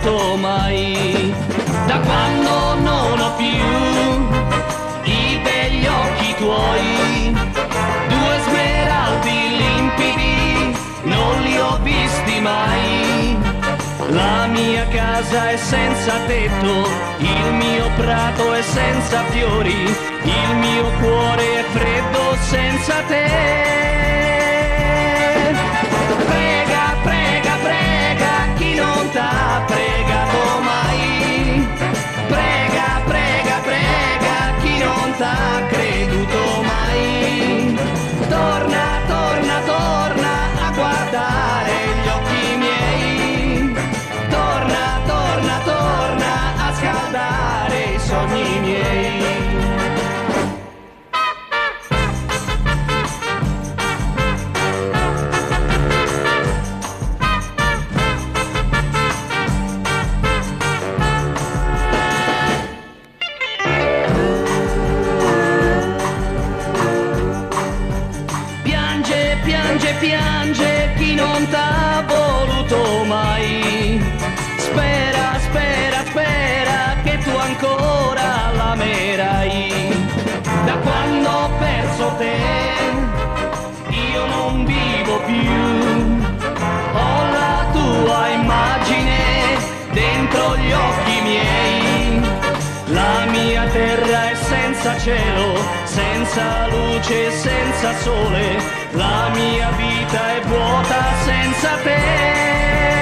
creduto mai. Da quando non ho più i begli occhi tuoi, due smeraldi limpidi non li ho visti mai. La mia casa è senza tetto, il mio prato è senza fiori, il mio cuore è freddo senza te. Prega, prega, prega chi non t'ha pregato mai. Prega, prega, prega chi non t'ha creduto mai. Torna, torna, torna a guardare gli occhi miei. Torna, torna, torna a scaldare i sogni miei. Piange, piange, piange chi non t'ha voluto mai. Spera, spera, spera che tu ancora l'amerai. Da quando ho perso te io non vivo più. Ho la tua immagine dentro gli occhi miei. La mia terra è senza cielo, senza luce, senza sole. La mia vita è vuota senza te.